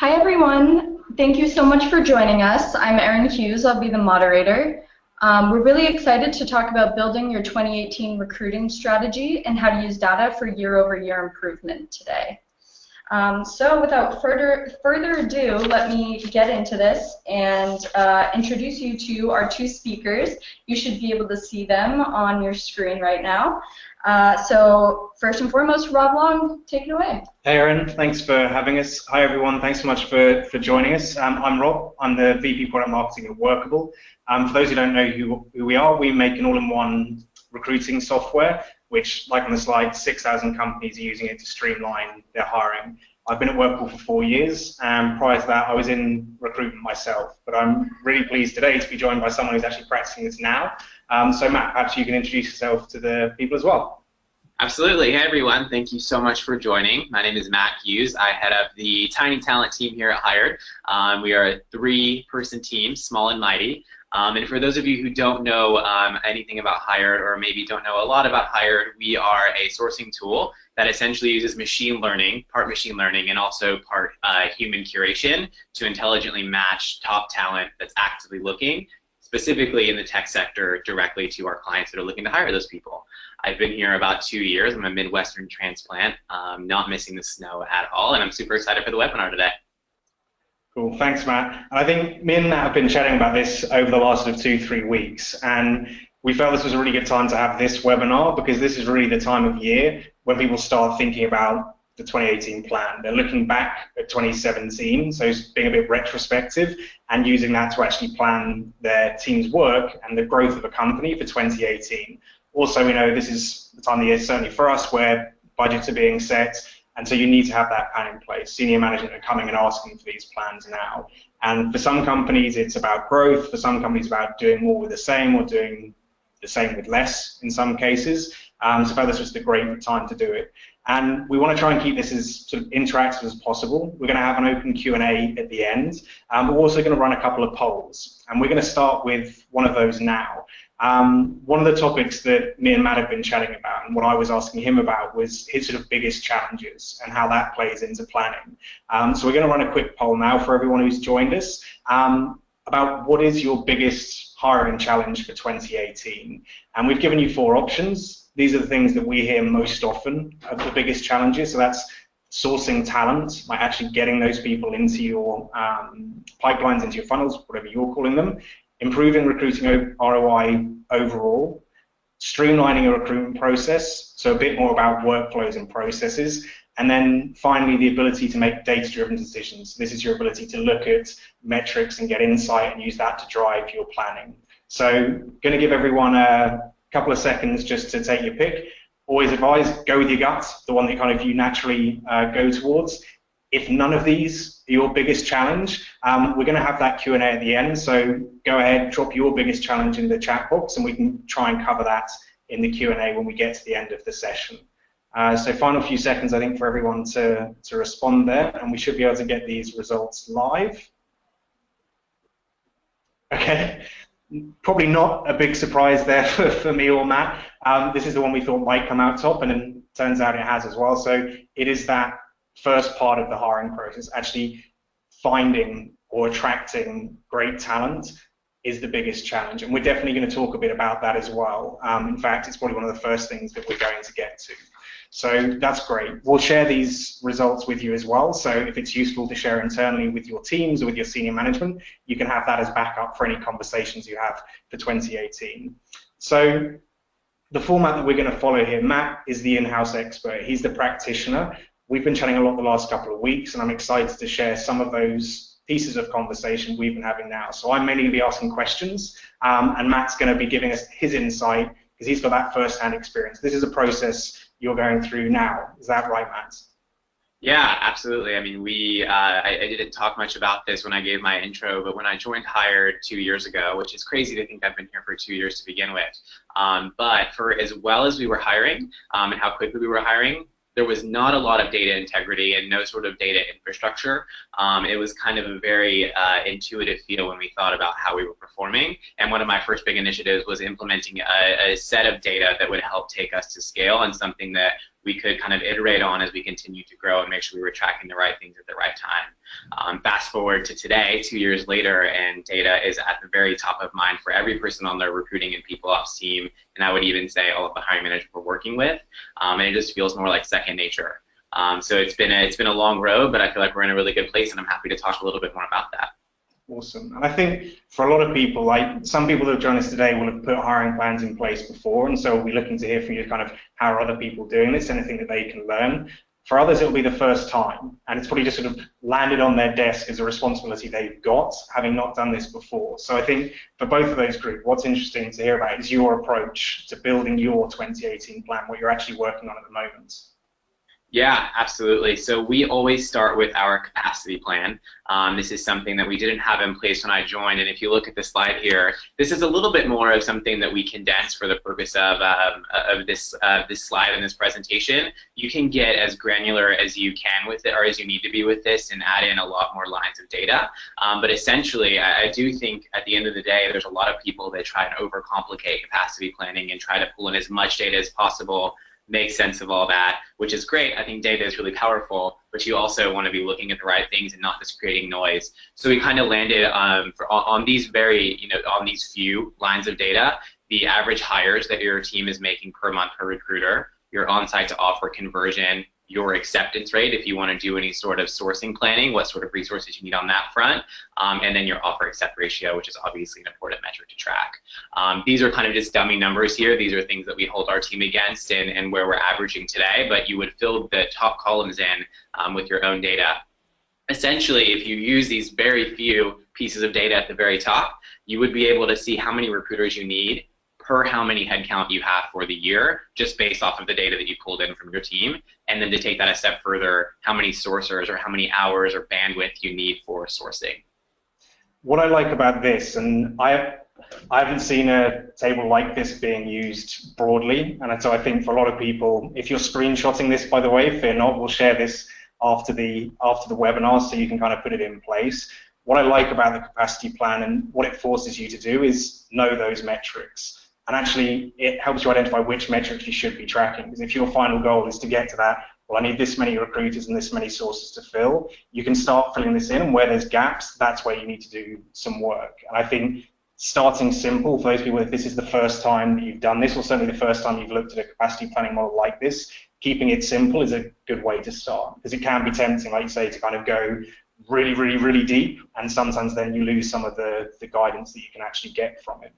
Hi everyone, thank you so much for joining us. I'm Erin Hughes, I'll be the moderator. We're really excited to talk about building your 2018 recruiting strategy and how to use data for year-over-year improvement today. So without further ado, let me get into this and introduce you to our two speakers. You should be able to see them on your screen right now. So first and foremost, Rob Long, take it away. Hey Erin, thanks for having us. Hi everyone, thanks so much for joining us. I'm Rob, I'm the VP Product Marketing at Workable. For those who don't know who we are, we make an all-in-one recruiting software, which, like on the slide, 6,000 companies are using it to streamline their hiring. I've been at Workable for 4 years, and prior to that, I was in recruitment myself. But I'm really pleased today to be joined by someone who's actually practicing this now. So Matt, perhaps you can introduce yourself to the people as well. Absolutely. Hey everyone, thank you so much for joining. My name is Matt Hughes. I head up the tiny talent team here at Hired. We are a 3-person team, small and mighty. And for those of you who don't know anything about Hired, or maybe don't know a lot about Hired, we are a sourcing tool that essentially uses machine learning, part machine learning, and also part human curation to intelligently match top talent that's actively looking, specifically in the tech sector, directly to our clients that are looking to hire those people. I've been here about 2 years. I'm a Midwestern transplant, not missing the snow at all, and I'm super excited for the webinar today. Cool, thanks Matt. And I think me and Matt have been chatting about this over the last 2-3 weeks, and we felt this was a really good time to have this webinar because this is really the time of year when people start thinking about the 2018 plan. They're looking back at 2017, so it's being a bit retrospective and using that to actually plan their team's work and the growth of a company for 2018. Also, we know this is the time of the year, certainly for us, where budgets are being set, and so you need to have that plan in place. Senior management are coming and asking for these plans now. And for some companies, it's about growth. For some companies, about doing more with the same or doing the same with less in some cases. So I felt this was the great time to do it. And we want to try and keep this as sort of interactive as possible. We're going to have an open Q&A at the end. We're also going to run a couple of polls. And we're going to start with one of those now. One of the topics that me and Matt have been chatting about and what I was asking him about was his sort of biggest challenges and how that plays into planning. So we're going to run a quick poll now for everyone who's joined us about what is your biggest hiring challenge for 2018. And we've given you 4 options. These are the things that we hear most often are the biggest challenges. So that's sourcing talent, like actually getting those people into your pipelines, into your funnels, whatever you're calling them. Improving recruiting ROI overall, streamlining a recruitment process, so a bit more about workflows and processes, and then finally the ability to make data-driven decisions. This is your ability to look at metrics and get insight and use that to drive your planning. So going to give everyone a couple of seconds just to take your pick. Always advise, go with your gut, the one that kind of you naturally go towards. If none of these are your biggest challenge, we're going to have that Q&A at the end, so go ahead, drop your biggest challenge in the chat box, and we can try and cover that in the Q&A when we get to the end of the session. So final few seconds, I think, for everyone to respond there, and we should be able to get these results live. Okay, probably not a big surprise there for me or Matt. This is the one we thought might come out top, and then turns out it has as well. So it is that first part of the hiring process, actually finding or attracting great talent is the biggest challenge, and we're definitely going to talk a bit about that as well. In fact, it's probably one of the first things that we're going to get to. So that's great. We'll share these results with you as well, so if it's useful to share internally with your teams or with your senior management, you can have that as backup for any conversations you have for 2018. So the format that we're going to follow here, Matt is the in-house expert. He's the practitioner. We've been chatting a lot the last couple of weeks, and I'm excited to share some of those pieces of conversation we've been having now. So I'm mainly going to be asking questions, and Matt's going to be giving us his insight because he's got that first-hand experience. This is a process you're going through now. Is that right, Matt? Yeah, absolutely. I mean, I didn't talk much about this when I gave my intro, but when I joined Hired 2 years ago, which is crazy to think I've been here for 2 years to begin with, but for as well as we were hiring and how quickly we were hiring, there was not a lot of data integrity and no sort of data infrastructure. It was kind of a very intuitive feel when we thought about how we were performing. And one of my first big initiatives was implementing a set of data that would help take us to scale, and something that we could kind of iterate on as we continue to grow and make sure we were tracking the right things at the right time. Fast forward to today, 2 years later, and data is at the very top of mind for every person on their recruiting and people ops team, and I would even say all of the hiring managers we're working with, and it just feels more like second nature. So it's been a long road, but I feel like we're in a really good place, and I'm happy to talk a little bit more about that. Awesome. And I think for a lot of people, like some people that have joined us today will have put hiring plans in place before, and so we'll be looking to hear from you kind of how are other people doing this, anything that they can learn. For others, it'll be the first time, and it's probably just sort of landed on their desk as a responsibility they've got, having not done this before. So I think for both of those groups, what's interesting to hear about is your approach to building your 2018 plan, what you're actually working on at the moment. Yeah, absolutely. So we always start with our capacity plan. This is something that we didn't have in place when I joined, and if you look at the slide here, this is a little bit more of something that we condensed for the purpose of this slide and this presentation. You can get as granular as you can with it, or as you need to be with this, and add in a lot more lines of data. But essentially, I do think at the end of the day, there's a lot of people that try and overcomplicate capacity planning and try to pull in as much data as possible, make sense of all that, which is great. I think data is really powerful, but you also want to be looking at the right things and not just creating noise. So we kind of landed on these on these few lines of data, the average hires that your team is making per month per recruiter, your on-site to offer conversion, your acceptance rate if you want to do any sort of sourcing planning, what sort of resources you need on that front, and then your offer accept ratio, which is obviously an important metric to track. These are kind of just dummy numbers here. These are things that we hold our team against and where we're averaging today, but you would fill the top columns in with your own data. Essentially, if you use these very few pieces of data at the very top, you would be able to see how many recruiters you need per how many headcount you have for the year, just based off of the data that you pulled in from your team, and then to take that a step further, how many sourcers or how many hours or bandwidth you need for sourcing. What I like about this, and I haven't seen a table like this being used broadly, and so I think for a lot of people, if you're screenshotting this, by the way, fear not, we'll share this after the webinar so you can kind of put it in place. What I like about the capacity plan and what it forces you to do is know those metrics. And actually, it helps you identify which metrics you should be tracking. Because if your final goal is to get to that, well, I need this many recruiters and this many sources to fill, you can start filling this in, and where there's gaps, that's where you need to do some work. And I think starting simple, for those people, if this is the first time that you've done this, or certainly the first time you've looked at a capacity planning model like this, keeping it simple is a good way to start. Because it can be tempting, like you say, to kind of go really, really, really deep, and sometimes then you lose some of the guidance that you can actually get from it.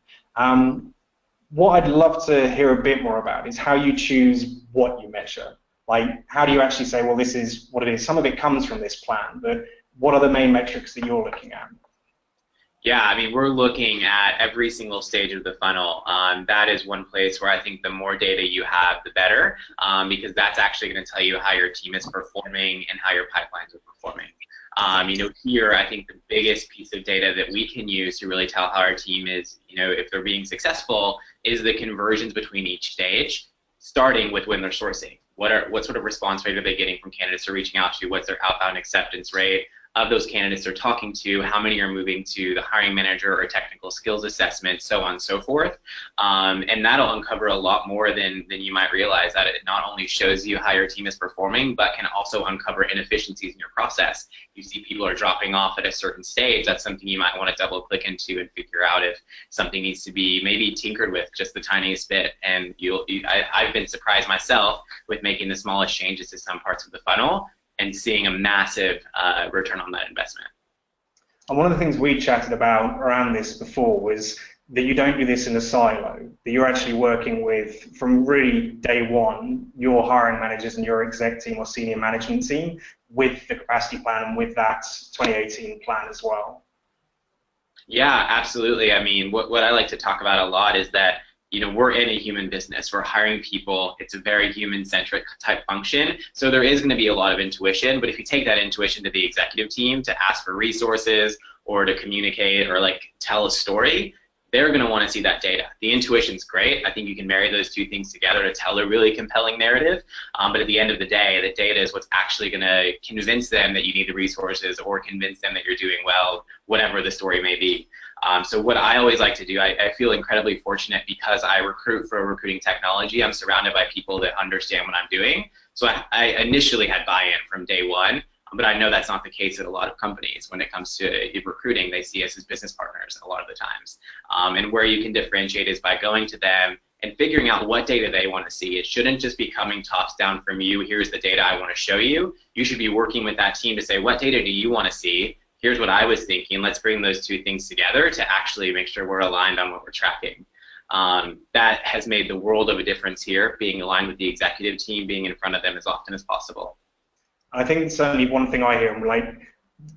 What I'd love to hear a bit more about is how you choose what you measure. Like, how do you actually say, well, this is what it is? Some of it comes from this plan, but what are the main metrics that you're looking at? Yeah, I mean, we're looking at every single stage of the funnel. That is one place where I think the more data you have, the better, because that's actually going to tell you how your team is performing and how your pipelines are performing. Here, I think the biggest piece of data that we can use to really tell how our team is, if they're being successful, is the conversions between each stage, starting with when they're sourcing. What sort of response rate are they getting from candidates they're reaching out to? What's their outbound acceptance rate of those candidates they're talking to? How many are moving to the hiring manager or technical skills assessment, so on and so forth. And that'll uncover a lot more than you might realize. That it not only shows you how your team is performing, but can also uncover inefficiencies in your process. You see people are dropping off at a certain stage, that's something you might want to double click into and figure out if something needs to be maybe tinkered with just the tiniest bit. And I've been surprised myself with making the smallest changes to some parts of the funnel and seeing a massive return on that investment. And one of the things we chatted about around this before was that you don't do this in a silo, that you're actually working with, from really day one, your hiring managers and your exec team or senior management team with the capacity plan and with that 2018 plan as well. Yeah, absolutely. I mean, what I like to talk about a lot is that we're in a human business. We're hiring people. It's a very human-centric type function. So there is going to be a lot of intuition, but if you take that intuition to the executive team to ask for resources or to communicate or tell a story, they're going to want to see that data. The intuition's great. I think you can marry those two things together to tell a really compelling narrative. But at the end of the day, the data is what's actually going to convince them that you need the resources or convince them that you're doing well, whatever the story may be. So what I always like to do, I feel incredibly fortunate because I recruit for recruiting technology. I'm surrounded by people that understand what I'm doing. So I initially had buy-in from day one, but I know that's not the case at a lot of companies. When it comes to recruiting, they see us as business partners a lot of the times. And where you can differentiate is by going to them and figuring out what data they want to see. It shouldn't just be coming tops down from you. Here's the data I want to show you. You should be working with that team to say, what data do you want to see? Here's what I was thinking. Let's bring those two things together to actually make sure we're aligned on what we're tracking. That has made the world of a difference here, being aligned with the executive team, being in front of them as often as possible. I think certainly one thing I hear, and like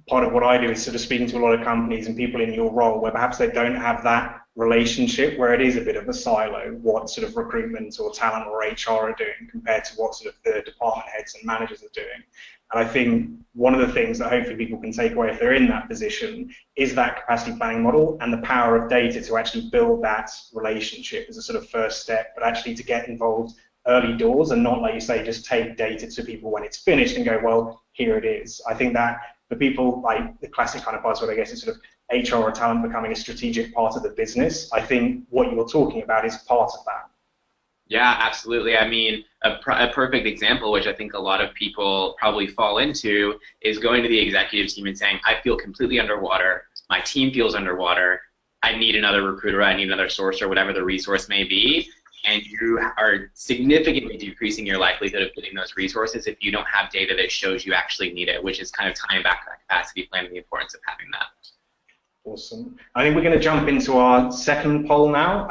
part of what I do is sort of speaking to a lot of companies and people in your role where perhaps they don't have that relationship, where it is a bit of a silo, what sort of recruitment or talent or HR are doing compared to what sort of the department heads and managers are doing. And I think one of the things that hopefully people can take away if they're in that position is that capacity planning model and the power of data to actually build that relationship as a sort of first step, but actually to get involved early doors and not, like you say, just take data to people when it's finished and go, well, here it is. I think that for people, like the classic kind of buzzword, I guess, is sort of HR or talent becoming a strategic part of the business. I think what you're talking about is part of that. Yeah, absolutely. I mean, a perfect example, which I think a lot of people probably fall into, is going to the executive team and saying, I feel completely underwater, my team feels underwater, I need another recruiter, I need another source, or whatever the resource may be, and you are significantly decreasing your likelihood of getting those resources if you don't have data that shows you actually need it, which is kind of tying back to that capacity plan and the importance of having that. Awesome. I think we're going to jump into our second poll now,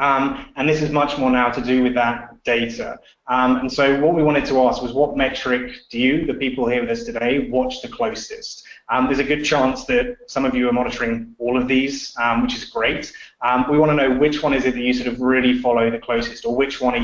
and this is much more now to do with that data. And so what we wanted to ask was, what metric do you, the people here with us today, watch the closest? There's a good chance that some of you are monitoring all of these, which is great. We want to know which one is it that you sort of really follow the closest, or which one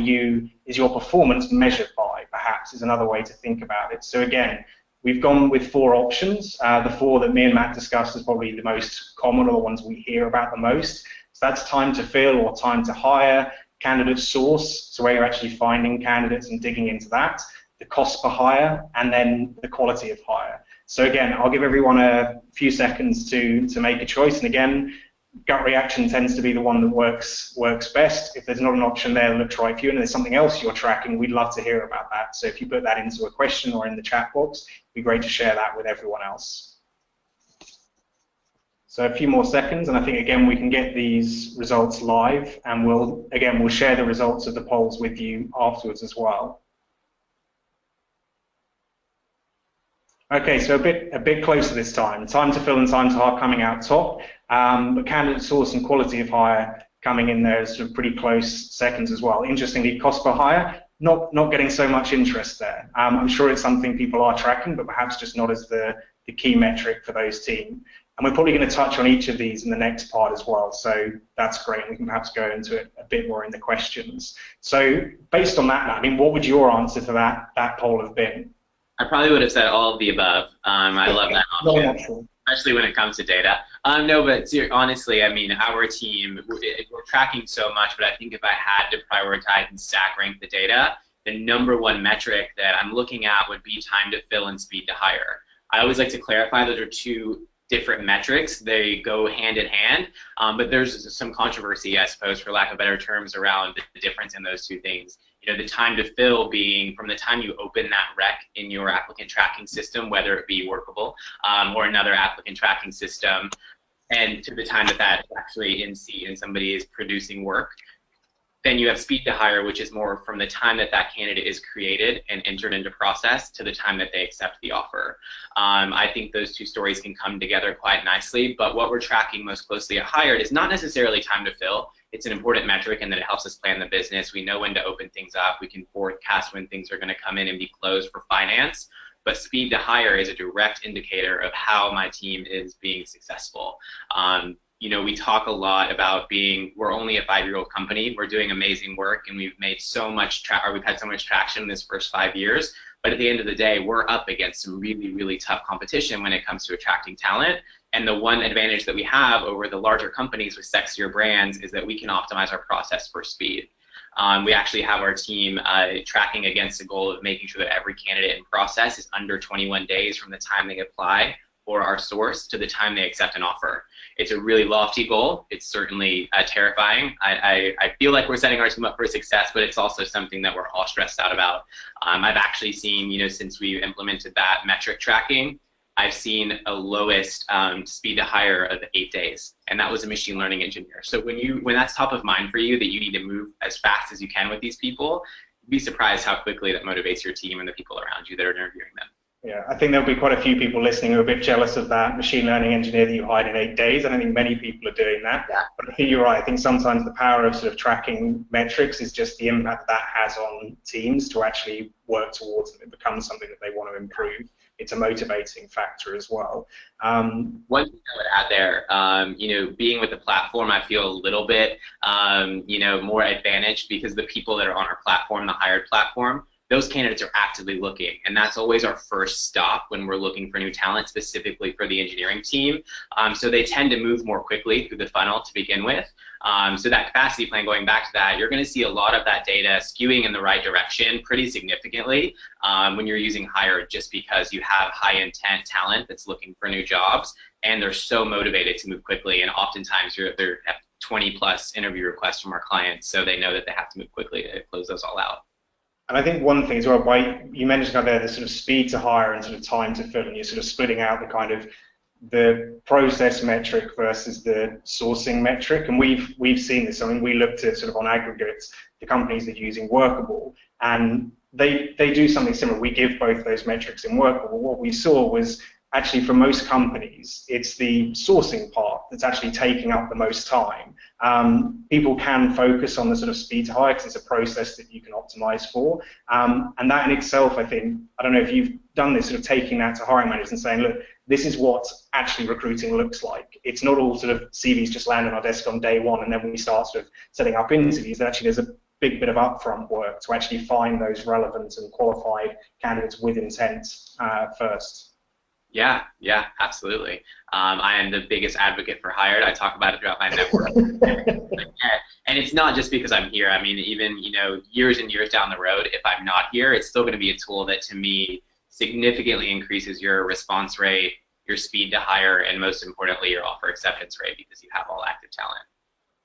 is your performance measured by, perhaps, is another way to think about it. So again, we've gone with 4 options. The 4 that me and Matt discussed is probably the most common, or the ones we hear about the most. So that's time to fill or time to hire, candidate source, so where you're actually finding candidates and digging into that, the cost per hire, and then the quality of hire. So again, I'll give everyone a few seconds to make a choice. And again, gut reaction tends to be the one that works best. If there's not an option there that looks right for you and there's something else you're tracking, we'd love to hear about that. So if you put that into a question or in the chat box, it'd be great to share that with everyone else. So a few more seconds, and I think again we can get these results live, and we'll share the results of the polls with you afterwards as well. Okay, so a bit closer this time. Time to fill and time to hire coming out top, but candidate source and quality of hire coming in there is sort of pretty close seconds as well. Interestingly, cost per hire, not getting so much interest there. I'm sure it's something people are tracking, but perhaps just not as the key metric for those teams. And we're probably going to touch on each of these in the next part as well, so that's great. We can perhaps go into it a bit more in the questions. So based on that, I mean, what would your answer to that poll have been? I probably would have said all of the above. I love that option, especially when it comes to data. No, but honestly, I mean, our team, we're tracking so much, but I think if I had to prioritize and stack rank the data, the #1 metric that I'm looking at would be time to fill and speed to hire. I always like to clarify those are 2 different metrics. They go hand in hand, but there's some controversy, I suppose, for lack of better terms, around the difference in those 2 things. You know, the time to fill being from the time you open that rec in your applicant tracking system, whether it be Workable or another applicant tracking system, and to the time that that's actually in seat and somebody is producing work. Then you have speed to hire, which is more from the time that that candidate is created and entered into process to the time that they accept the offer. I think those 2 stories can come together quite nicely, but what we're tracking most closely at Hired is not necessarily time to fill. It's an important metric in that it helps us plan the business. We know when to open things up. We can forecast when things are going to come in and be closed for finance. But speed to hire is a direct indicator of how my team is being successful. You know, we talk a lot about we're only a 5-year-old company. We're doing amazing work, and we've made so much we've had so much traction in this first 5 years. But at the end of the day, we're up against some really, really tough competition when it comes to attracting talent. And the one advantage that we have over the larger companies with sexier brands is that we can optimize our process for speed. We actually have our team tracking against the goal of making sure that every candidate in process is under 21 days from the time they apply for our source to the time they accept an offer. It's a really lofty goal. It's certainly terrifying. I feel like we're setting our team up for success, but it's also something that we're all stressed out about. I've actually seen, since we implemented that metric tracking, I've seen a lowest speed to hire of 8 days, and that was a machine learning engineer. So when that's top of mind for you, that you need to move as fast as you can with these people, you'd be surprised how quickly that motivates your team and the people around you that are interviewing them. Yeah, I think there'll be quite a few people listening who are a bit jealous of that machine learning engineer that you hired in 8 days. I don't think many people are doing that. Yeah. But I think you're right. I think sometimes the power of sort of tracking metrics is just the impact that has on teams to actually work towards it. It becomes something that they want to improve. It's a motivating factor as well. One thing I would add there, being with the platform, I feel a little bit, more advantaged because the people that are on our platform, the hired platform, those candidates are actively looking, and that's always our first stop when we're looking for new talent, specifically for the engineering team. So they tend to move more quickly through the funnel to begin with. So that capacity plan, going back to that, you're going to see a lot of that data skewing in the right direction pretty significantly when you're using Hired, just because you have high intent talent that's looking for new jobs, and they're so motivated to move quickly, and oftentimes they're at 20 plus interview requests from our clients, so they know that they have to move quickly to close those all out. And I think one thing as well, you mentioned kind of there the sort of speed to hire and sort of time to fill, and you're sort of splitting out the kind of the process metric versus the sourcing metric. And we've seen this. I mean, we looked at sort of on aggregates the companies that are using Workable, and they do something similar. We give both those metrics in Workable. What we saw was actually for most companies, it's the sourcing part that's actually taking up the most time. People can focus on the sort of speed to hire because it's a process that you can optimize for. And that in itself, I think, I don't know if you've done this, sort of taking that to hiring managers and saying, look, this is what actually recruiting looks like. It's not all sort of CVs just land on our desk on day one and then we start sort of setting up interviews. Actually, there's a big bit of upfront work to actually find those relevant and qualified candidates with intent first. Yeah, absolutely. I am the biggest advocate for Hired. I talk about it throughout my network. And it's not just because I'm here. I mean, even years and years down the road, if I'm not here, it's still going to be a tool that, to me, significantly increases your response rate, your speed to hire, and most importantly, your offer acceptance rate, because you have all active talent.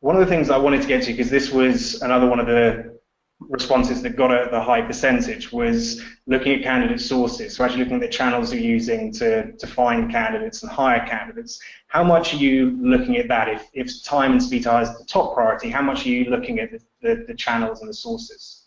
One of the things I wanted to get to, because this was another one of the responses that got a high percentage, was looking at candidate sources, so actually looking at the channels you're using to find candidates and hire candidates. How much are you looking at that? If time and speed to hire is the top priority, how much are you looking at the channels and the sources?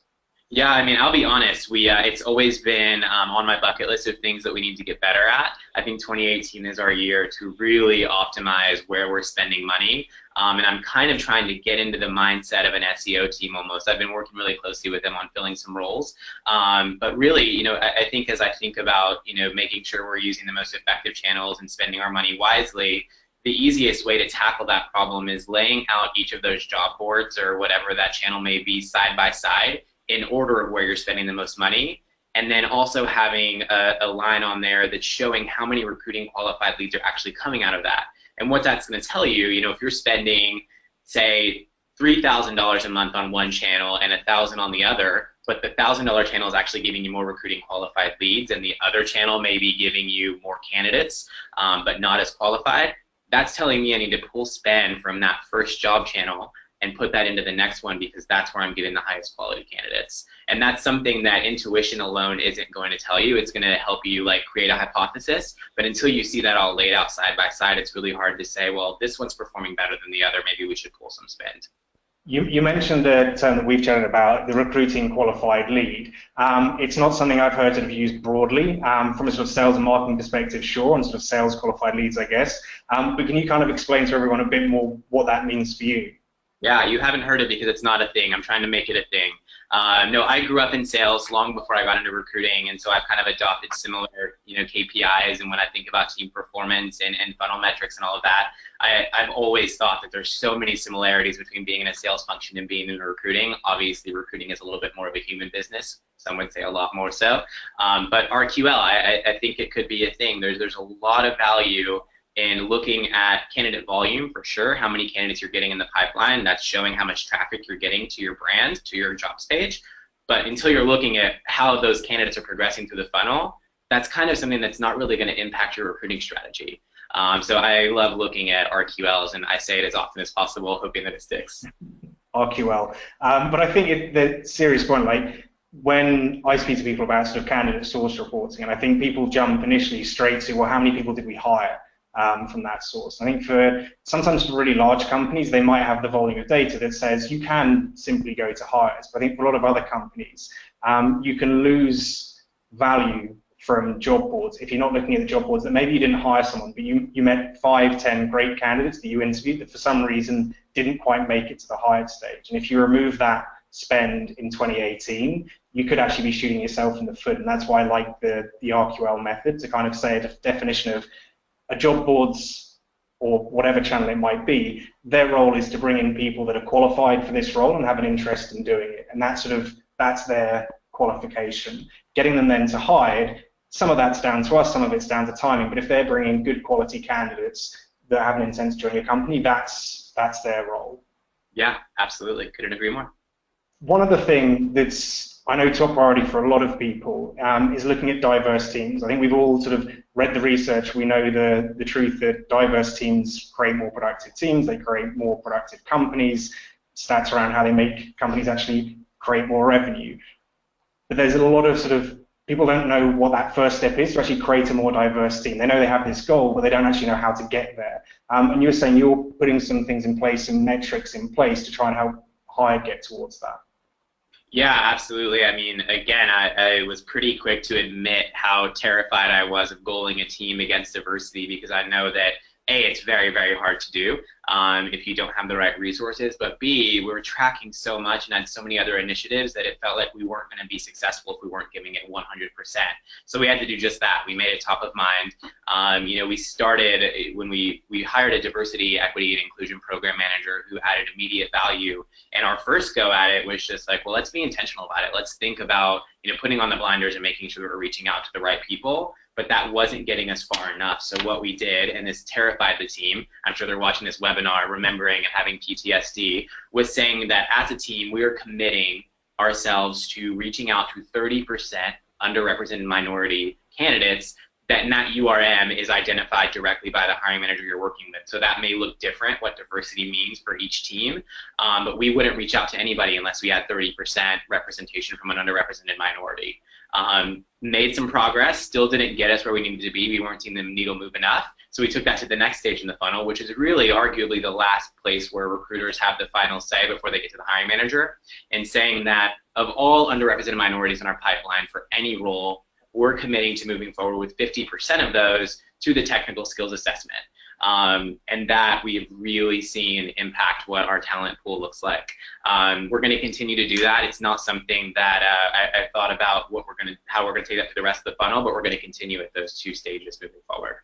Yeah, I mean, I'll be honest. It's always been on my bucket list of things that we need to get better at. I think 2018 is our year to really optimize where we're spending money. And I'm kind of trying to get into the mindset of an SEO team almost. I've been working really closely with them on filling some roles. But really, I think as I think about, making sure we're using the most effective channels and spending our money wisely, the easiest way to tackle that problem is laying out each of those job boards or whatever that channel may be side by side in order of where you're spending the most money, and then also having a line on there that's showing how many recruiting qualified leads are actually coming out of that. And what that's going to tell you, if you're spending, say, $3,000 a month on one channel and $1,000 on the other, but the $1,000 channel is actually giving you more recruiting qualified leads, and the other channel may be giving you more candidates, but not as qualified, that's telling me I need to pull spend from that first job channel and put that into the next one, because that's where I'm getting the highest quality candidates. And that's something that intuition alone isn't going to tell you. It's going to help you create a hypothesis, but until you see that all laid out side by side, it's really hard to say, well, this one's performing better than the other, maybe we should pull some spend. You mentioned a term that we've chatted about, the recruiting qualified lead. It's not something I've heard sort of used broadly from a sort of sales and marketing perspective, sure, and sort of sales qualified leads, I guess. But can you kind of explain to everyone a bit more what that means for you? Yeah, you haven't heard it because it's not a thing. I'm trying to make it a thing. No, I grew up in sales long before I got into recruiting, and so I've kind of adopted similar, KPIs. And when I think about team performance and funnel metrics and all of that, I've always thought that there's so many similarities between being in a sales function and being in recruiting. Obviously, recruiting is a little bit more of a human business. Some would say a lot more so. But RQL, I think it could be a thing. There's a lot of value in looking at candidate volume, for sure, how many candidates you're getting in the pipeline. That's showing how much traffic you're getting to your brand, to your jobs page. But until you're looking at how those candidates are progressing through the funnel, that's kind of something that's not really going to impact your recruiting strategy. So I love looking at RQLs, and I say it as often as possible, hoping that it sticks. RQL. But I think the serious point, like when I speak to people about sort of candidate source reporting, and I think people jump initially straight to, well, how many people did we hire from that source? I think sometimes for really large companies, they might have the volume of data that says you can simply go to hires. But I think for a lot of other companies, you can lose value from job boards if you're not looking at the job boards that maybe you didn't hire someone, but you met 5, 10 great candidates that you interviewed that for some reason didn't quite make it to the hired stage. And if you remove that spend in 2018, you could actually be shooting yourself in the foot. And that's why I like the RQL method to kind of say a definition of a job boards or whatever channel it might be, their role is to bring in people that are qualified for this role and have an interest in doing it. And that's their qualification. Getting them then to hired, some of that's down to us, some of it's down to timing, but if they're bringing good quality candidates that have an intent to join your company, that's their role. Yeah, absolutely. Couldn't agree more. One other thing that's, I know, top priority for a lot of people is looking at diverse teams. I think we've all sort of read the research. We know the truth that diverse teams create more productive teams. They create more productive companies. Stats around how they make companies actually create more revenue. But there's a lot of sort of, people don't know what that first step is to actually create a more diverse team. They know they have this goal, but they don't actually know how to get there. And you were saying you're putting some things in place, some metrics in place to try and help Hired get towards that. Yeah, absolutely. I mean, again, I was pretty quick to admit how terrified I was of goaling a team against diversity, because I know that A, it's very, very hard to do if you don't have the right resources, but B, we were tracking so much and had so many other initiatives that it felt like we weren't going to be successful if we weren't giving it 100%. So we had to do just that. We made it top of mind. We started when we hired a diversity, equity, and inclusion program manager who added immediate value. And our first go at it was just like, well, let's be intentional about it. Let's think about putting on the blinders and making sure we're reaching out to the right people. But that wasn't getting us far enough. So what we did, and this terrified the team, I'm sure they're watching this webinar, remembering and having PTSD, was saying that as a team, we are committing ourselves to reaching out to 30% underrepresented minority candidates that in that URM is identified directly by the hiring manager you're working with. So that may look different, what diversity means for each team, but we wouldn't reach out to anybody unless we had 30% representation from an underrepresented minority. Made some progress, still didn't get us where we needed to be. We weren't seeing the needle move enough. So we took that to the next stage in the funnel, which is really arguably the last place where recruiters have the final say before they get to the hiring manager, and saying that of all underrepresented minorities in our pipeline for any role, we're committing to moving forward with 50% of those to the technical skills assessment. And that we've really seen impact what our talent pool looks like. We're going to continue to do that. It's not something that I thought about how we're going to take that to the rest of the funnel, but we're going to continue at those two stages moving forward.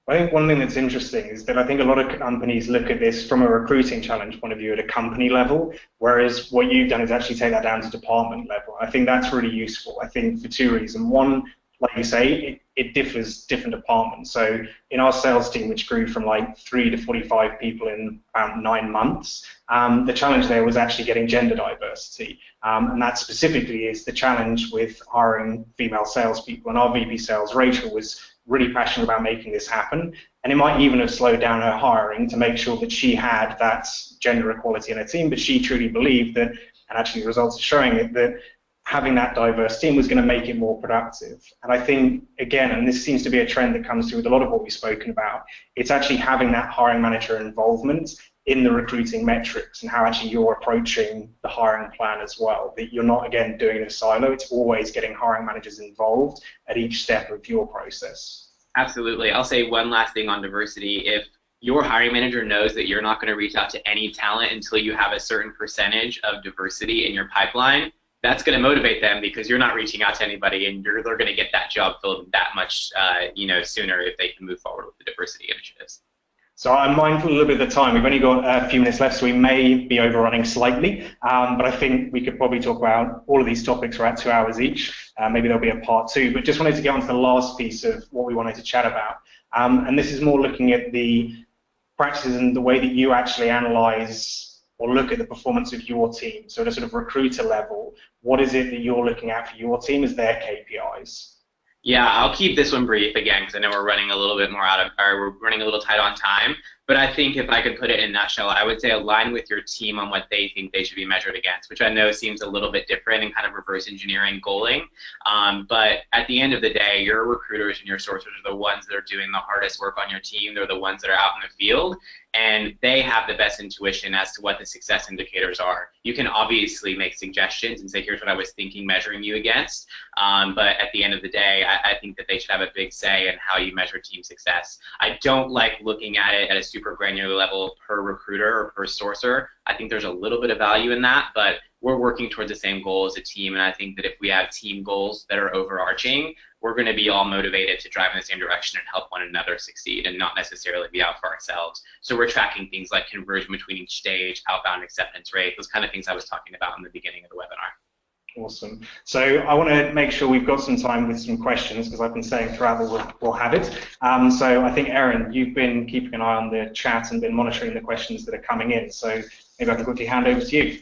I think one thing that's interesting is that I think a lot of companies look at this from a recruiting challenge point of view at a company level, whereas what you've done is actually take that down to department level. I think that's really useful, I think, for two reasons. One, like you say, it differs different departments. So in our sales team, which grew from like 3 to 45 people in about 9 months, the challenge there was actually getting gender diversity. And that specifically is the challenge with hiring female salespeople. And our VP sales, Rachel, was really passionate about making this happen. And it might even have slowed down her hiring to make sure that she had that gender equality in her team, but she truly believed that, and actually the results are showing it, that having that diverse team was going to make it more productive. And I think, again, and this seems to be a trend that comes through with a lot of what we've spoken about, it's actually having that hiring manager involvement in the recruiting metrics and how actually you're approaching the hiring plan as well. That you're not, again, doing it in a silo. It's always getting hiring managers involved at each step of your process. Absolutely. I'll say one last thing on diversity. If your hiring manager knows that you're not going to reach out to any talent until you have a certain percentage of diversity in your pipeline, that's going to motivate them, because you're not reaching out to anybody, and they're going to get that job filled that much sooner if they can move forward with the diversity initiatives. So I'm mindful a little bit of the time. We've only got a few minutes left, so we may be overrunning slightly, but I think we could probably talk about all of these topics for about 2 hours each. Maybe there'll be a part 2, but just wanted to get on to the last piece of what we wanted to chat about. And this is more looking at the practices and the way that you actually analyze or look at the performance of your team. So at a sort of recruiter level, what is it that you're looking at for your team as their KPIs? Yeah, I'll keep this one brief again because I know we're running a little bit more or we're running a little tight on time. But I think if I could put it in a nutshell, I would say align with your team on what they think they should be measured against, which I know seems a little bit different and kind of reverse engineering goaling. But at the end of the day, your recruiters and your sourcers are the ones that are doing the hardest work on your team. They're the ones that are out in the field, and they have the best intuition as to what the success indicators are. You can obviously make suggestions and say, here's what I was thinking measuring you against. But at the end of the day, I think that they should have a big say in how you measure team success. I don't like looking at it at a super granular level per recruiter or per sourcer. I think there's a little bit of value in that, but we're working towards the same goal as a team, and I think that if we have team goals that are overarching, we're going to be all motivated to drive in the same direction and help one another succeed and not necessarily be out for ourselves. So we're tracking things like conversion between each stage, outbound acceptance rate, those kind of things I was talking about in the beginning of the webinar. Awesome. So I want to make sure we've got some time with some questions because I've been saying throughout that we'll have it. So I think, Erin, you've been keeping an eye on the chat and been monitoring the questions that are coming in. So maybe I can quickly hand over to you.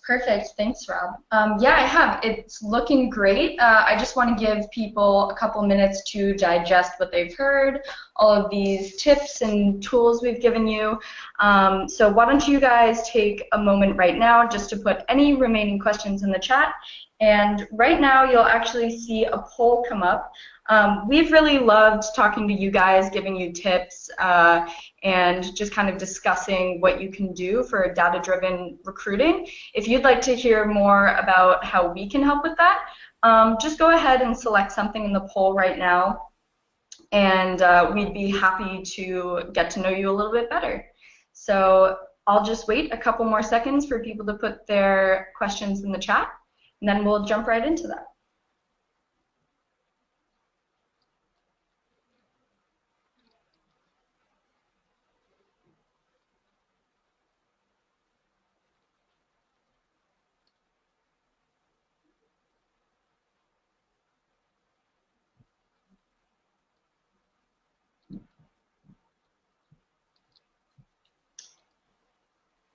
Perfect. Thanks, Rob. Yeah, I have. It's looking great. I just want to give people a couple minutes to digest what they've heard, all of these tips and tools we've given you. So why don't you guys take a moment right now just to put any remaining questions in the chat. And right now you'll actually see a poll come up. We've really loved talking to you guys, giving you tips, and just kind of discussing what you can do for data-driven recruiting. If you'd like to hear more about how we can help with that, just go ahead and select something in the poll right now, and we'd be happy to get to know you a little bit better. So I'll just wait a couple more seconds for people to put their questions in the chat, and then we'll jump right into that.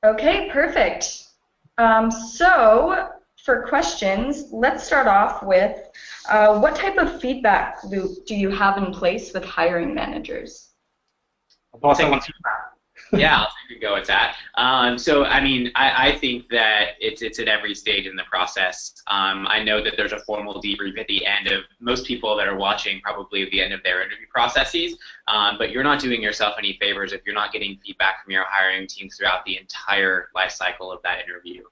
Okay, perfect. So for questions, let's start off with what type of feedback loop do you have in place with hiring managers? I'll pass that one to you, Matt. Yeah, I'll take a go at that. So, I mean, I think that it's at every stage in the process. I know that there's a formal debrief at the end of most people that are watching, probably at the end of their interview processes, but you're not doing yourself any favors if you're not getting feedback from your hiring teams throughout the entire life cycle of that interview.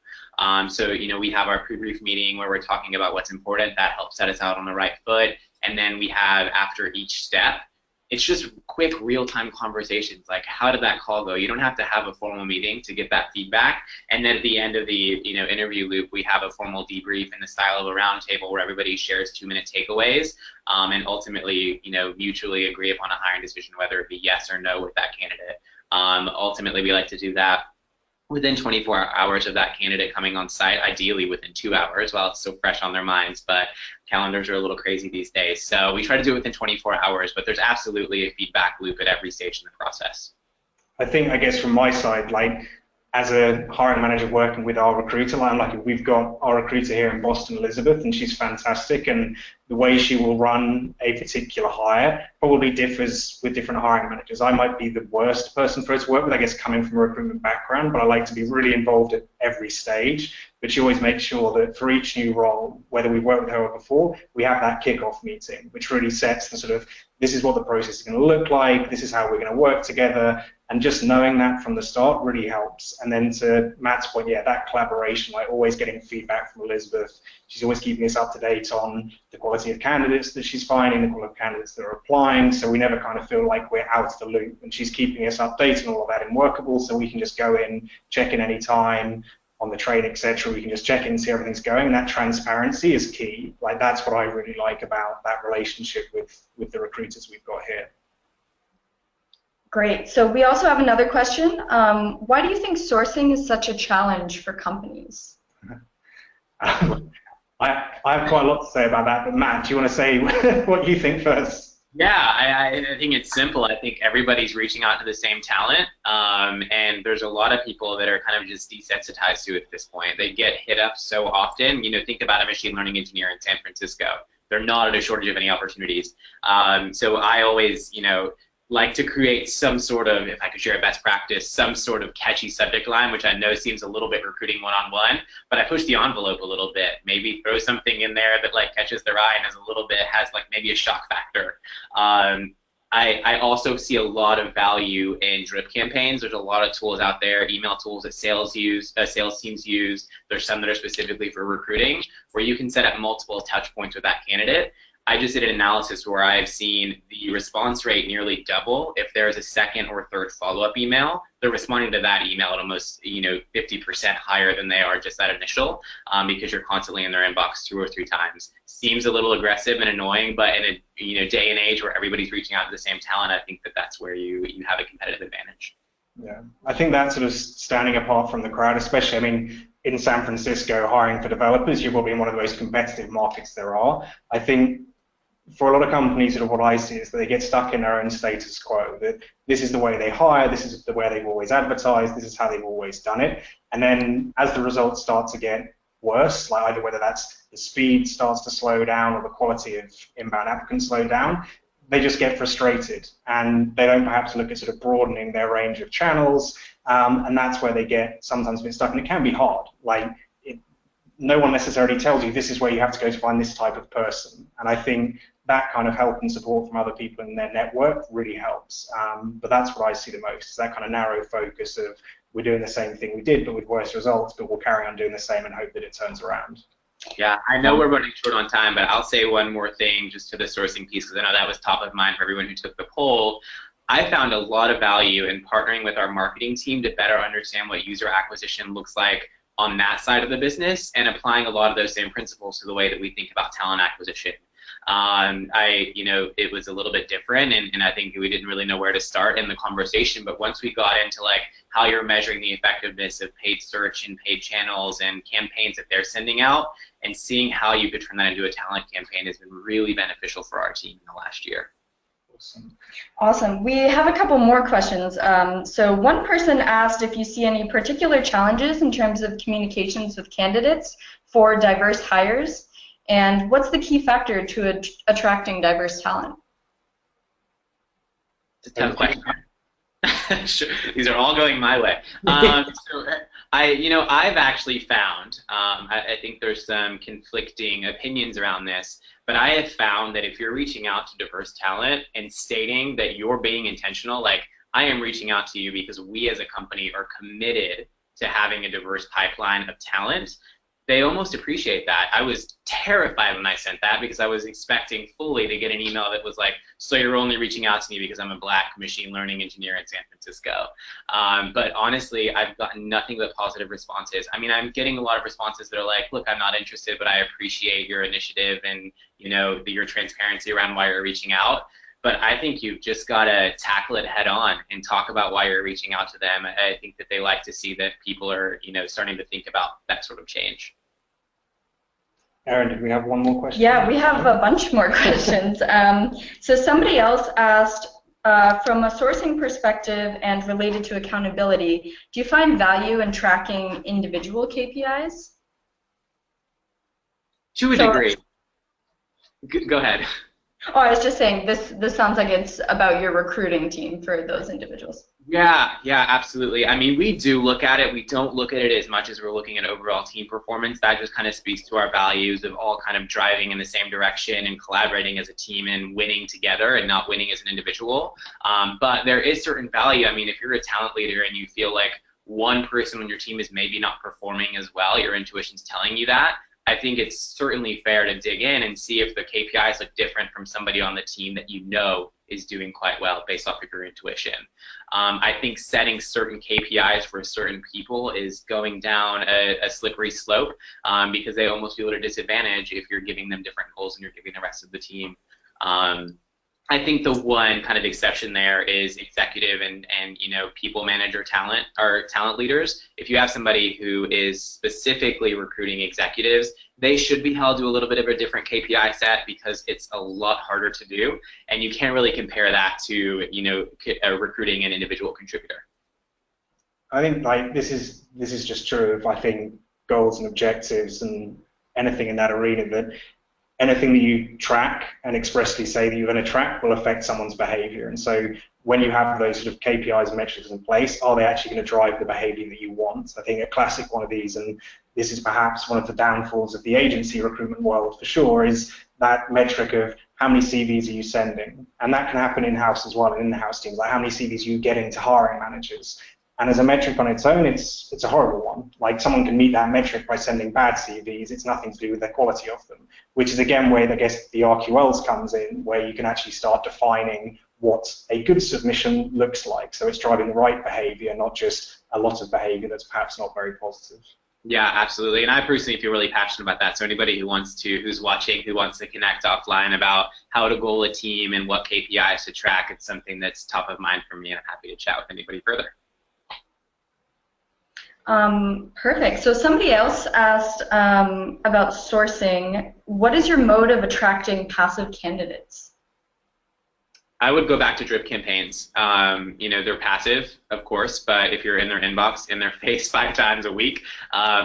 So, you know, we have our pre-brief meeting where we're talking about what's important. That helps set us out on the right foot. And then we have, after each step, it's just quick real-time conversations, like how did that call go? You don't have to have a formal meeting to get that feedback. And then at the end of the interview loop, we have a formal debrief in the style of a roundtable where everybody shares 2-minute takeaways and ultimately mutually agree upon a hiring decision, whether it be yes or no with that candidate. Ultimately, we like to do that within 24 hours of that candidate coming on site, ideally within 2 hours while it's still fresh on their minds, but calendars are a little crazy these days. So we try to do it within 24 hours, but there's absolutely a feedback loop at every stage in the process. I think, I guess from my side, like as a hiring manager working with our recruiter, I'm lucky we've got our recruiter here in Boston, Elizabeth, and she's fantastic. And the way she will run a particular hire probably differs with different hiring managers. I might be the worst person for her to work with, I guess, coming from a recruitment background, but I like to be really involved at every stage. But she always makes sure that for each new role, whether we've worked with her before, we have that kickoff meeting, which really sets the sort of, this is what the process is going to look like, this is how we're going to work together. And just knowing that from the start really helps. And then to Matt's point, yeah, that collaboration, like always getting feedback from Elizabeth. She's always keeping us up to date on the quality of candidates that she's finding, the quality of candidates that are applying, so we never kind of feel like we're out of the loop. And she's keeping us updated on all of that in Workable, so we can just go in, check in any time on the train, etc. We can just check in and see how everything's going. And that transparency is key. Like that's what I really like about that relationship with the recruiters we've got here. Great. So we also have another question. Why do you think sourcing is such a challenge for companies? I have quite a lot to say about that, but Matt, do you want to say what you think first? Yeah, I think it's simple. I think everybody's reaching out to the same talent, and there's a lot of people that are kind of just desensitized to it at this point. They get hit up so often. Think about a machine learning engineer in San Francisco. they're not at a shortage of any opportunities. So I always, like to create some sort of, if I could share a best practice, some sort of catchy subject line, which I know seems a little bit recruiting one-on-one, but I push the envelope a little bit. Maybe throw something in there that like catches their eye and is a little bit, has like maybe a shock factor. I also see a lot of value in drip campaigns. There's a lot of tools out there, email tools that sales teams use. There's some that are specifically for recruiting, where you can set up multiple touch points with that candidate. I just did an analysis where I've seen the response rate nearly double if there's a second or third follow-up email. They're responding to that email at almost 50% higher than they are just that initial, because you're constantly in their inbox 2 or 3 times. Seems a little aggressive and annoying, but in a day and age where everybody's reaching out to the same talent, I think that that's where you have a competitive advantage. Yeah, I think that's sort of standing apart from the crowd, especially, I mean, in San Francisco, hiring for developers, you're probably in one of the most competitive markets there are. I think for a lot of companies, sort of what I see is that they get stuck in their own status quo, that this is the way they hire, this is the way they've always advertised, this is how they've always done it. And then as the results start to get worse, like either whether that's the speed starts to slow down or the quality of inbound applicants slow down, they just get frustrated and they don't perhaps look at sort of broadening their range of channels, and that's where they get sometimes a bit stuck, and it can be hard. Like, no one necessarily tells you this is where you have to go to find this type of person, and I think that kind of help and support from other people in their network really helps. But that's what I see the most, is that kind of narrow focus of we're doing the same thing we did but with worse results, but we'll carry on doing the same and hope that it turns around. Yeah, I know we're running short on time, but I'll say one more thing just to the sourcing piece, because I know that was top of mind for everyone who took the poll. I found a lot of value in partnering with our marketing team to better understand what user acquisition looks like on that side of the business, and applying a lot of those same principles to the way that we think about talent acquisition. It was a little bit different, and I think we didn't really know where to start in the conversation, but once we got into like how you're measuring the effectiveness of paid search and paid channels and campaigns that they're sending out, and seeing how you could turn that into a talent campaign has been really beneficial for our team in the last year. Awesome. We have a couple more questions. So one person asked if you see any particular challenges in terms of communications with candidates for diverse hires, and what's the key factor to attracting diverse talent? It's a tough question. Sure. These are all going my way. I've actually found, I think there's some conflicting opinions around this, but I have found that if you're reaching out to diverse talent and stating that you're being intentional, like, I am reaching out to you because we as a company are committed to having a diverse pipeline of talent, they almost appreciate that. I was terrified when I sent that, because I was expecting fully to get an email that was like, so you're only reaching out to me because I'm a black machine learning engineer in San Francisco. But honestly, I've gotten nothing but positive responses. I mean, I'm getting a lot of responses that are like, look, I'm not interested, but I appreciate your initiative and your transparency around why you're reaching out. But I think you've just got to tackle it head on and talk about why you're reaching out to them. I think that they like to see that people are, starting to think about that sort of change. Erin, did we have one more question? Yeah, we have a bunch more questions. So somebody else asked, from a sourcing perspective and related to accountability, do you find value in tracking individual KPIs? To a degree. Go ahead. Oh, I was just saying, this sounds like it's about your recruiting team for those individuals. Yeah, absolutely. I mean, we do look at it. We don't look at it as much as we're looking at overall team performance. That just kind of speaks to our values of all kind of driving in the same direction and collaborating as a team and winning together and not winning as an individual. But there is certain value. I mean, if you're a talent leader and you feel like one person on your team is maybe not performing as well, your intuition's telling you that, I think it's certainly fair to dig in and see if the KPIs look different from somebody on the team that is doing quite well based off of your intuition. I think setting certain KPIs for certain people is going down a slippery slope, because they almost feel at a disadvantage if you're giving them different goals and you're giving the rest of the team. I think the one kind of exception there is executive and people manager talent or talent leaders. If you have somebody who is specifically recruiting executives, they should be held to a little bit of a different KPI set, because it's a lot harder to do, and you can't really compare that to recruiting an individual contributor. I think this is just true of, I think, goals and objectives and anything in that arena, that anything that you track and expressly say that you're going to track will affect someone's behavior. And so when you have those sort of KPIs and metrics in place, are they actually going to drive the behavior that you want? I think a classic one of these, and this is perhaps one of the downfalls of the agency recruitment world for sure, is that metric of how many CVs are you sending? And that can happen in-house as well, in in-house teams, like how many CVs are you getting to hiring managers? And as a metric on its own, it's a horrible one. Like someone can meet that metric by sending bad CVs. It's nothing to do with the quality of them, which is again where I guess the RQLs comes in, where you can actually start defining what a good submission looks like. So it's driving the right behavior, not just a lot of behavior that's perhaps not very positive. Yeah, absolutely. And I personally feel really passionate about that. So anybody who's watching, who wants to connect offline about how to goal a team and what KPIs to track, it's something that's top of mind for me, and I'm happy to chat with anybody further. Perfect. So somebody else asked about sourcing. What is your mode of attracting passive candidates? I would go back to drip campaigns. They're passive, of course, but if you're in their inbox, in their face 5 times a week,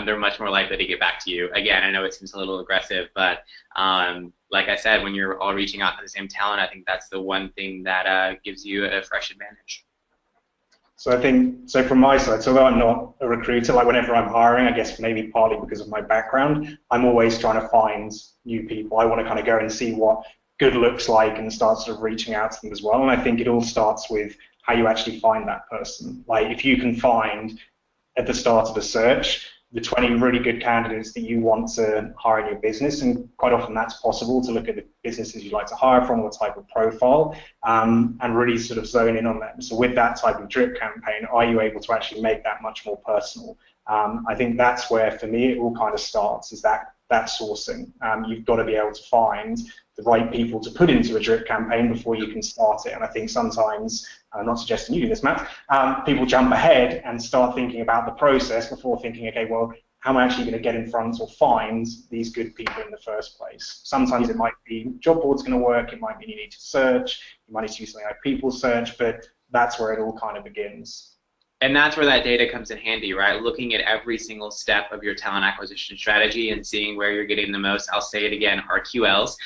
they're much more likely to get back to you. Again, I know it seems a little aggressive, but like I said, when you're all reaching out to the same talent, I think that's the one thing that gives you a fresh advantage. So I think, so from my side, so although I'm not a recruiter, like whenever I'm hiring, I guess maybe partly because of my background, I'm always trying to find new people. I want to kind of go and see what good looks like and start sort of reaching out to them as well. And I think it all starts with how you actually find that person. Like if you can find at the start of a search the 20 really good candidates that you want to hire in your business, and quite often that's possible to look at the businesses you'd like to hire from, what type of profile, and really sort of zone in on them. So with that type of drip campaign, are you able to actually make that much more personal? I think that's where, for me, it all kind of starts, is that sourcing. You've got to be able to find the right people to put into a drip campaign before you can start it. And I think sometimes, I'm not suggesting you do this, Matt, people jump ahead and start thinking about the process before thinking, okay, well, how am I actually going to get in front or find these good people in the first place? Sometimes it might be job board's going to work, it might be you need to search, you might need to use something like people search, but that's where it all kind of begins. And that's where that data comes in handy, right? Looking at every single step of your talent acquisition strategy and seeing where you're getting the most, I'll say it again, RQLs,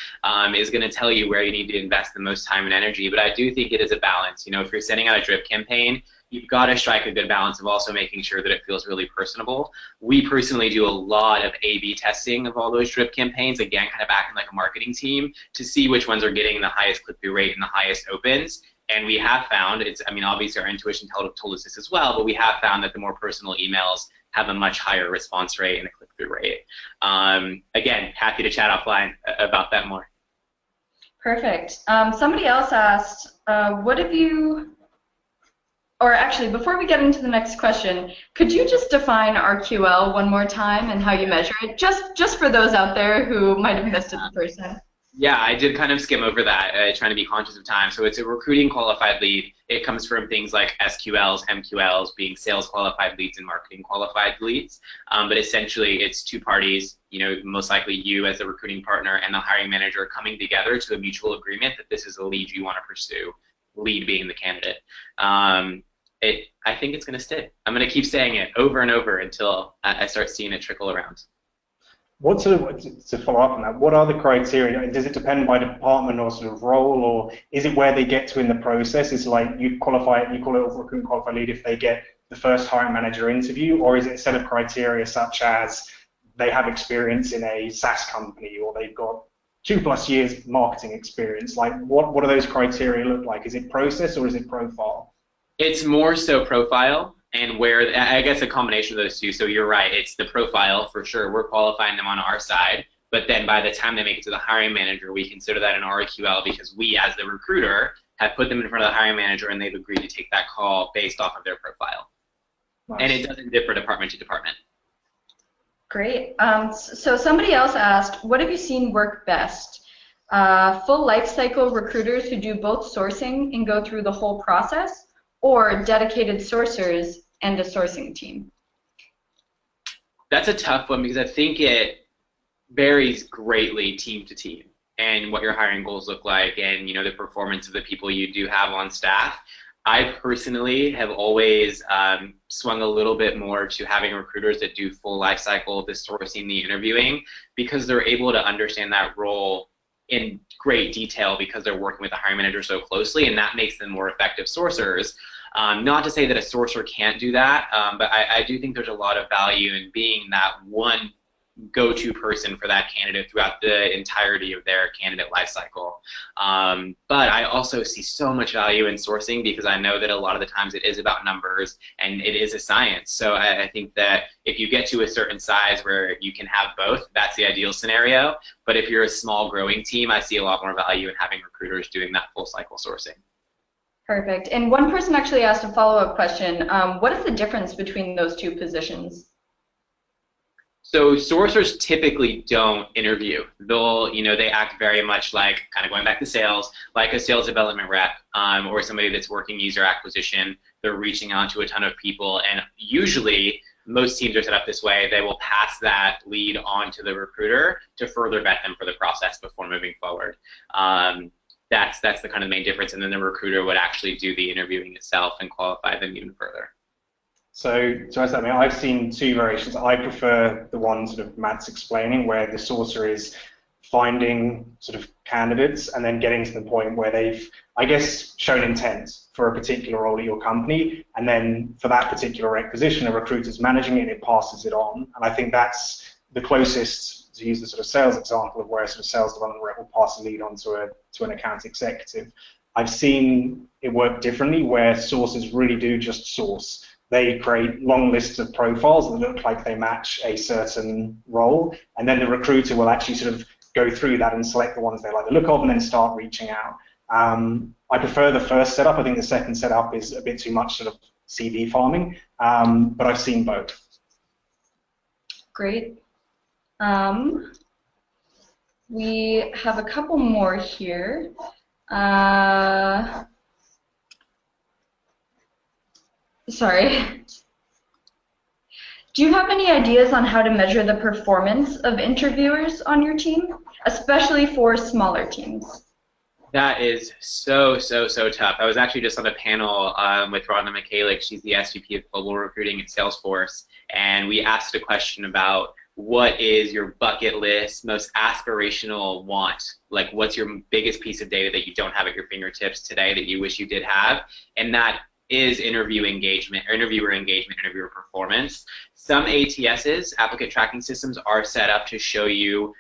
is going to tell you where you need to invest the most time and energy. But I do think it is a balance. If you're sending out a drip campaign, you've got to strike a good balance of also making sure that it feels really personable. We personally do a lot of A/B testing of all those drip campaigns, again, kind of acting like a marketing team to see which ones are getting the highest click-through rate and the highest opens. And we have found, obviously our intuition told us this as well, but we have found that the more personal emails have a much higher response rate and a click-through rate. Again, happy to chat offline about that more. Perfect. Somebody else asked, what have you, or actually, before we get into the next question, could you just define RQL one more time and how you measure it, just for those out there who might have missed it the first time? Yeah, I did kind of skim over that, trying to be conscious of time. So it's a recruiting qualified lead. It comes from things like SQLs, MQLs, being sales qualified leads and marketing qualified leads. But essentially, it's two parties, most likely you as the recruiting partner and the hiring manager coming together to a mutual agreement that this is a lead you want to pursue, lead being the candidate. I think it's going to stick. I'm going to keep saying it over and over until I start seeing it trickle around. What sort of, to follow up on that, what are the criteria? Does it depend by department or sort of role, or is it where they get to in the process? Is like you call it a recruitment qualified lead if they get the first hiring manager interview, or is it a set of criteria such as they have experience in a SaaS company or they've got 2+ years marketing experience? Like what do those criteria look like? Is it process or is it profile? It's more so profile. And where, I guess a combination of those two. So you're right, it's the profile for sure. We're qualifying them on our side, but then by the time they make it to the hiring manager, we consider that an RQL because we, as the recruiter, have put them in front of the hiring manager and they've agreed to take that call based off of their profile. Nice. And it doesn't differ department to department. Great. So somebody else asked, what have you seen work best? Full life cycle recruiters who do both sourcing and go through the whole process, or dedicated sourcers and a sourcing team? That's a tough one because I think it varies greatly team to team and what your hiring goals look like and the performance of the people you do have on staff. I personally have always swung a little bit more to having recruiters that do full life cycle, the sourcing, the interviewing, because they're able to understand that role in great detail because they're working with the hiring manager so closely, and that makes them more effective sourcers. Not to say that a sourcer can't do that, but I do think there's a lot of value in being that one go-to person for that candidate throughout the entirety of their candidate lifecycle. But I also see so much value in sourcing because I know that a lot of the times it is about numbers and it is a science. So I think that if you get to a certain size where you can have both, that's the ideal scenario. But if you're a small growing team, I see a lot more value in having recruiters doing that full cycle sourcing. Perfect. And one person actually asked a follow-up question. What is the difference between those two positions? So sourcers typically don't interview. They act very much like, kind of going back to sales, like a sales development rep or somebody that's working user acquisition. They're reaching out to a ton of people, and usually most teams are set up this way. They will pass that lead on to the recruiter to further vet them for the process before moving forward. That's the kind of main difference, and then the recruiter would actually do the interviewing itself and qualify them even further. So as I mean, I've seen two variations. I prefer the one sort of Matt's explaining, where the sourcer is finding sort of candidates and then getting to the point where they've, I guess, shown intent for a particular role at your company, and then for that particular requisition, a recruiter's managing it and it passes it on. And I think that's the closest, to use the sort of sales example, of where a sort of sales development rep will pass the lead on to an account executive. I've seen it work differently, where sources really do just source. They create long lists of profiles that look like they match a certain role, and then the recruiter will actually sort of go through that and select the ones they like the look of and then start reaching out. I prefer the first setup. I think the second setup is a bit too much sort of CV farming, but I've seen both. Great. We have a couple more here. Sorry. Do you have any ideas on how to measure the performance of interviewers on your team, especially for smaller teams? That is so tough. I was actually just on a panel with Rhonda Michalik. She's the SVP of Global Recruiting at Salesforce, and we asked a question about what is your bucket list, most aspirational want? Like, what's your biggest piece of data that you don't have at your fingertips today that you wish you did have? And that is interviewer engagement, interviewer performance. Some ATSs, applicant tracking systems, are set up to show you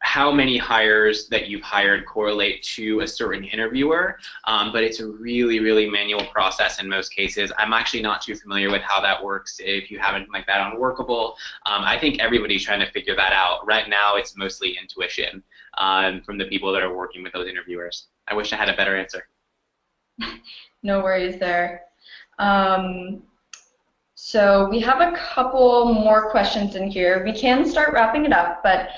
how many hires that you've hired correlate to a certain interviewer, but it's a really manual process in most cases. I'm actually not too familiar with how that works if you haven't like that on Workable. I think everybody's trying to figure that out. Right now it's mostly intuition from the people that are working with those interviewers. I wish I had a better answer. No worries there. So we have a couple more questions in here. We can start wrapping it up, but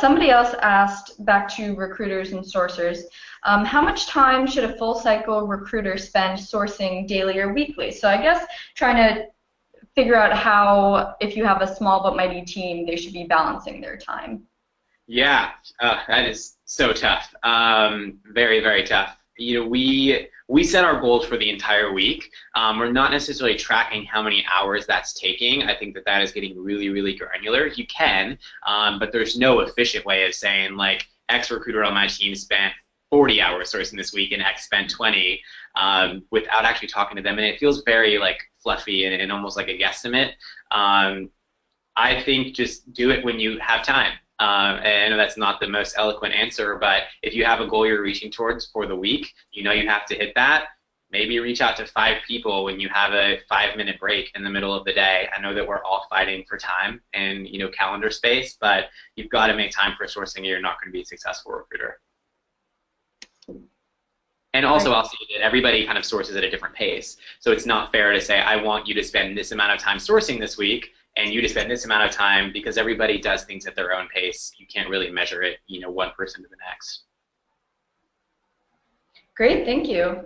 somebody else asked, back to recruiters and sourcers, how much time should a full cycle recruiter spend sourcing daily or weekly? So I guess trying to figure out how, if you have a small but mighty team, they should be balancing their time. Yeah, that is so tough. Very tough. You know, we set our goals for the entire week. We're not necessarily tracking how many hours that's taking. I think that is getting really granular. You can, but there's no efficient way of saying, like, X recruiter on my team spent 40 hours sourcing this week and X spent 20 without actually talking to them. And it feels very, like, fluffy and almost like a guesstimate. I think just do it when you have time. I know that's not the most eloquent answer, but if you have a goal you're reaching towards for the week, you know you have to hit that. Maybe reach out to 5 people when you have a 5-minute break in the middle of the day. I know that we're all fighting for time and, you know, calendar space, but you've got to make time for sourcing or you're not going to be a successful recruiter. And also, I'll say that everybody kind of sources at a different pace. So it's not fair to say, I want you to spend this amount of time sourcing this week and you to spend this amount of time, because everybody does things at their own pace. You can't really measure it, you know, one person to the next. Great, thank you.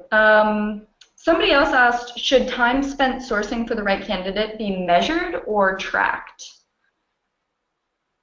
Somebody else asked, should time spent sourcing for the right candidate be measured or tracked?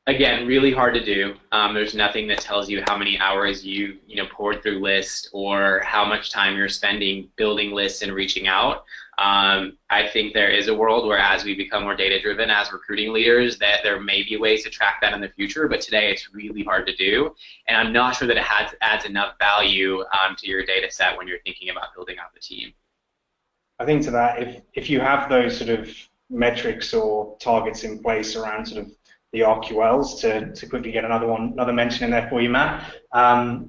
Again, really hard to do. There's nothing that tells you how many hours you poured through lists or how much time you're spending building lists and reaching out. I think there is a world where as we become more data driven as recruiting leaders that there may be ways to track that in the future, but today it's really hard to do. And I'm not sure that it adds enough value to your data set when you're thinking about building out the team. I think to that, if you have those sort of metrics or targets in place around sort of the RQLs, to quickly get another mention in there for you, Matt, I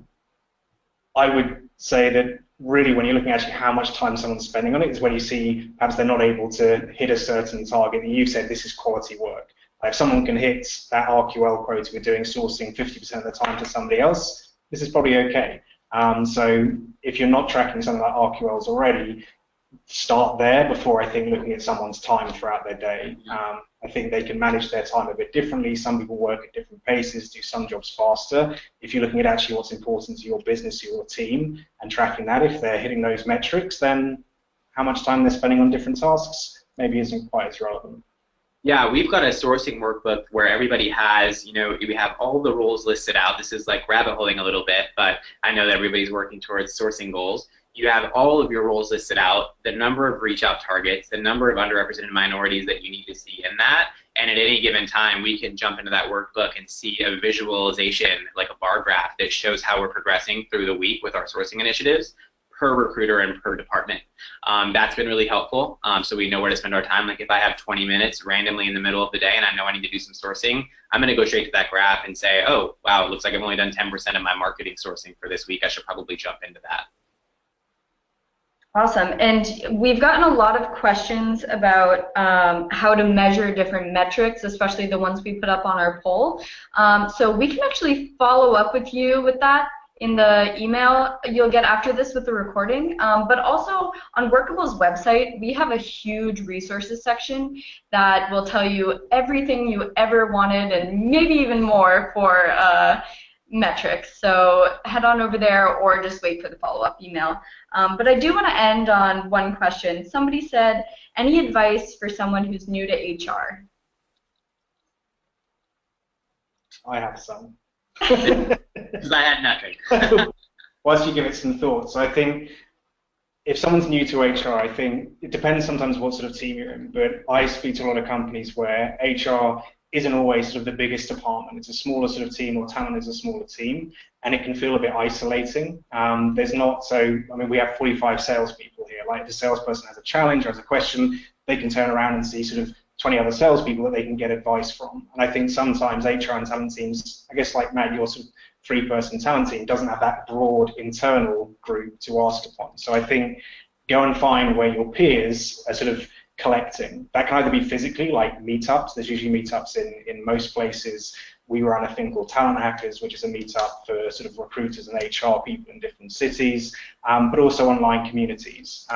would say that really when you're looking at actually how much time someone's spending on it is when you see perhaps they're not able to hit a certain target, and you said this is quality work. Like if someone can hit that RQL quota we're doing, sourcing 50% of the time to somebody else, this is probably okay. So if you're not tracking something like RQLs already, start there before I think looking at someone's time throughout their day. I think they can manage their time a bit differently. Some people work at different paces, do some jobs faster. If you're looking at actually what's important to your business, your team, and tracking that, if they're hitting those metrics, then how much time they're spending on different tasks maybe isn't quite as relevant. Yeah, we've got a sourcing workbook where everybody has, we have all the roles listed out. This is like rabbit holing a little bit, but I know that everybody's working towards sourcing goals. You have all of your roles listed out, the number of reach out targets, the number of underrepresented minorities that you need to see in that, and at any given time we can jump into that workbook and see a visualization, like a bar graph that shows how we're progressing through the week with our sourcing initiatives per recruiter and per department. That's been really helpful, so we know where to spend our time. Like if I have 20 minutes randomly in the middle of the day and I know I need to do some sourcing, I'm going to go straight to that graph and say, oh, wow, it looks like I've only done 10% of my marketing sourcing for this week. I should probably jump into that. Awesome. And we've gotten a lot of questions about how to measure different metrics, especially the ones we put up on our poll. So we can actually follow up with you with that in the email you'll get after this with the recording. But also on Workable's website, we have a huge resources section that will tell you everything you ever wanted and maybe even more for metrics. So head on over there or just wait for the follow-up email. But I do want to end on one question. Somebody said, any advice for someone who's new to HR? I have some. Because I had nothing. Whilst you give it some thoughts, I think if someone's new to HR, I think it depends sometimes what sort of team you're in, but I speak to a lot of companies where HR isn't always sort of the biggest department. It's a smaller sort of team, or talent is a smaller team, and it can feel a bit isolating. There's not we have 45 salespeople here. Like if a salesperson has a challenge or has a question, they can turn around and see sort of 20 other salespeople that they can get advice from. And I think sometimes HR and talent teams, I guess like Matt, your sort of 3-person talent team doesn't have that broad internal group to ask upon. So I think go and find where your peers are sort of collecting. That can either be physically, like meetups. There's usually meetups in most places. We run a thing called Talent Hackers, which is a meetup for sort of recruiters and HR people in different cities, but also online communities.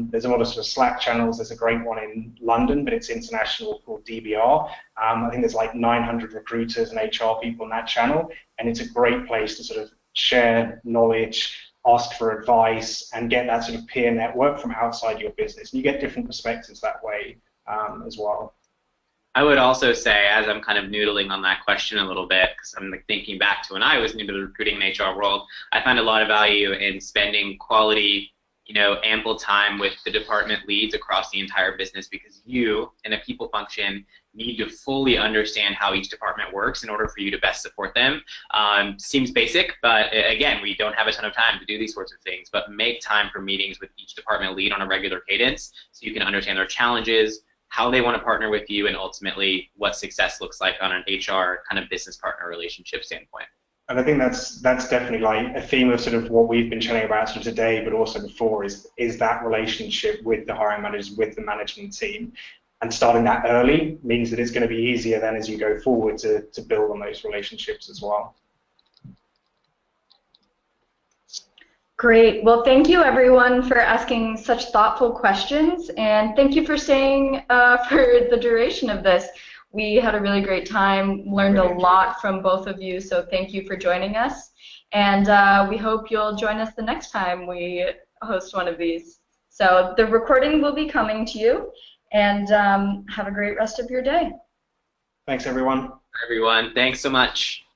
There's a lot of sort of Slack channels. There's a great one in London, but it's international, called DBR. I think there's like 900 recruiters and HR people in that channel, and it's a great place to sort of share knowledge, ask for advice, and get that sort of peer network from outside your business. And you get different perspectives that way as well. I would also say, as I'm kind of noodling on that question a little bit, because I'm thinking back to when I was new to the recruiting and HR world, I find a lot of value in spending quality, ample time with the department leads across the entire business, because you, in a people function, need to fully understand how each department works in order for you to best support them. Seems basic, but again, we don't have a ton of time to do these sorts of things, but make time for meetings with each department lead on a regular cadence so you can understand their challenges, how they want to partner with you, and ultimately what success looks like on an HR kind of business partner relationship standpoint. And I think that's definitely like a theme of sort of what we've been chatting about sort of today, but also before, is that relationship with the hiring managers, with the management team. And starting that early means that it's going to be easier then as you go forward to build on those relationships as well. Great. Well, thank you everyone for asking such thoughtful questions, and thank you for staying for the duration of this. We had a really great time, learned a lot from both of you, so thank you for joining us. And we hope you'll join us the next time we host one of these. So the recording will be coming to you, and have a great rest of your day. Thanks, everyone. everyone. Thanks so much.